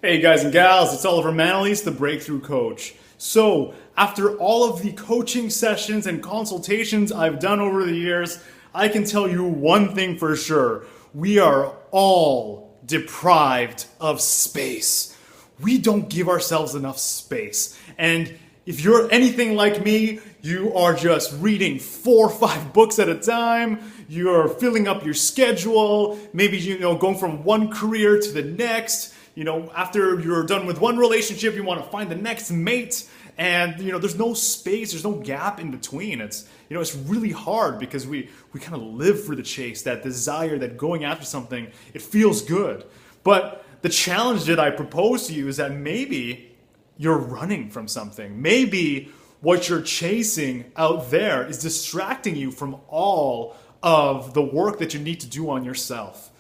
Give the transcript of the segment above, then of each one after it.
Hey guys and gals, it's Oliver Manalese, the Breakthrough Coach. So, after all of the coaching sessions and consultations I've done over the years, I can tell you one thing for sure. We are all deprived of space. We don't give ourselves enough space. And if you're anything like me, you are just reading 4 or 5 books at a time. You're filling up your schedule, maybe going from one career to the next. After you're done with one relationship, you want to find the next mate, and there's no space, there's no gap in between. It's really hard because we kind of live for the chase, that desire, that going after something, it feels good. But the challenge that I propose to you is that maybe you're running from something. Maybe what you're chasing out there is distracting you from all of the work that you need to do on yourself.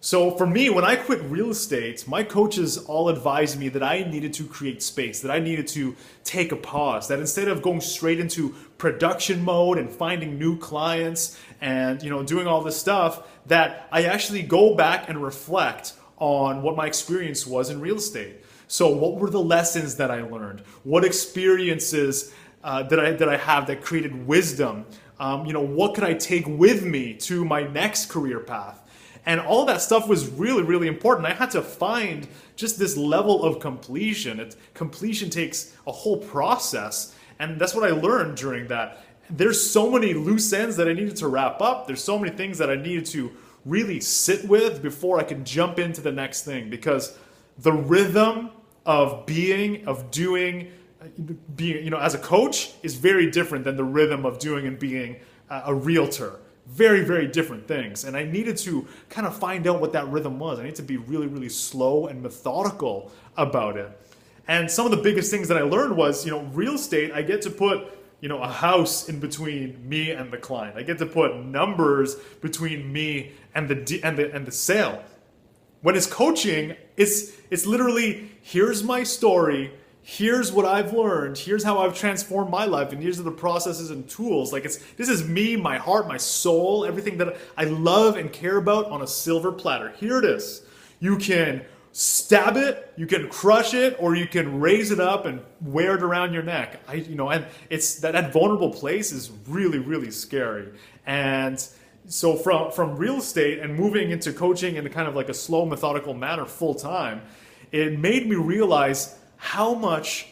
So for me, when I quit real estate, my coaches all advised me that I needed to create space, that I needed to take a pause, that instead of going straight into production mode and finding new clients and doing all this stuff, that I actually go back and reflect on what my experience was in real estate. So what were the lessons that I learned? What experiences did I have that created wisdom? What could I take with me to my next career path? And all that stuff was really, really important. I had to find just this level of completion. Completion takes a whole process. And that's what I learned during that. There's so many loose ends that I needed to wrap up. There's so many things that I needed to really sit with before I could jump into the next thing. Because the rhythm of being, as a coach is very different than the rhythm of doing and being a realtor. Very, very different things. And I needed to kind of find out what that rhythm was. I need to be really, really slow and methodical about it. And some of the biggest things that I learned was, real estate, I get to put, a house in between me and the client. I get to put numbers between me and the sale. When it's coaching, it's literally, here's my story. Here's what I've learned, here's how I've transformed my life, and these are the processes and tools. This is me, my heart, my soul, everything that I love and care about on a silver platter. Here it is. You can stab it, you can crush it, or you can raise it up and wear it around your neck. And it's that vulnerable place is really, really scary. And so from real estate and moving into coaching in kind of like a slow, methodical manner full time, it made me realize how much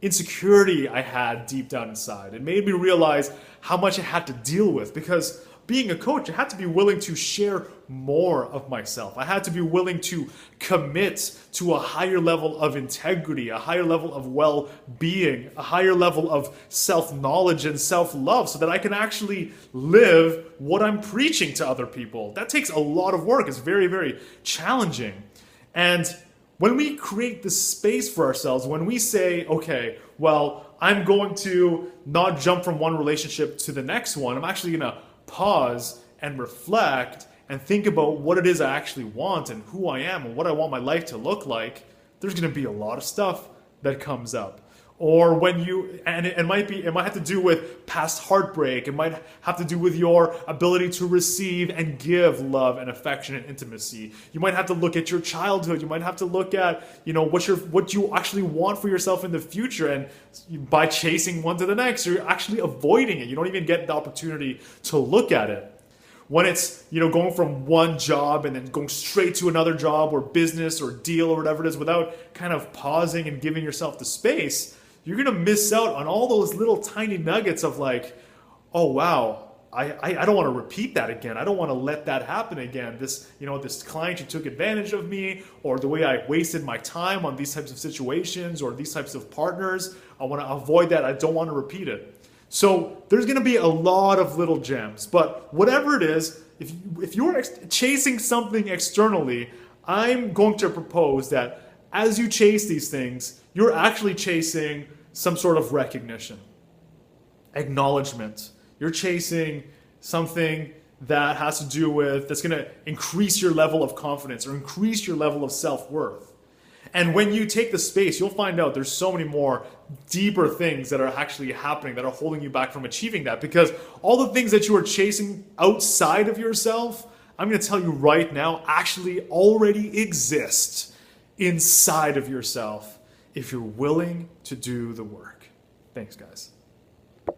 insecurity I had deep down inside. It made me realize how much I had to deal with, because being a coach, I had to be willing to share more of myself. I had to be willing to commit to a higher level of integrity, a higher level of well-being, a higher level of self-knowledge and self-love, so that I can actually live what I'm preaching to other people. That takes a lot of work. It's very, very challenging. And when we create this space for ourselves, when we say, okay, well, I'm going to not jump from one relationship to the next one, I'm actually going to pause and reflect and think about what it is I actually want and who I am and what I want my life to look like, there's going to be a lot of stuff that comes up. Or when it might have to do with past heartbreak. It might have to do with your ability to receive and give love and affection and intimacy. You might have to look at your childhood. You might have to look at, what you actually want for yourself in the future. And by chasing one to the next, you're actually avoiding it. You don't even get the opportunity to look at it. When it's, going from one job and then going straight to another job or business or deal or whatever it is without kind of pausing and giving yourself the space, you're going to miss out on all those little tiny nuggets of like, oh, wow, I don't want to repeat that again. I don't want to let that happen again. This client who took advantage of me, or the way I wasted my time on these types of situations or these types of partners, I want to avoid that. I don't want to repeat it. So there's going to be a lot of little gems. But whatever it is, if you're chasing something externally, I'm going to propose that as you chase these things, you're actually chasing some sort of recognition, acknowledgement. You're chasing something that has to do with, that's going to increase your level of confidence or increase your level of self-worth. And when you take the space, you'll find out there's so many more deeper things that are actually happening that are holding you back from achieving that. Because all the things that you are chasing outside of yourself, I'm going to tell you right now, actually already exist inside of yourself if you're willing to do the work. Thanks, guys.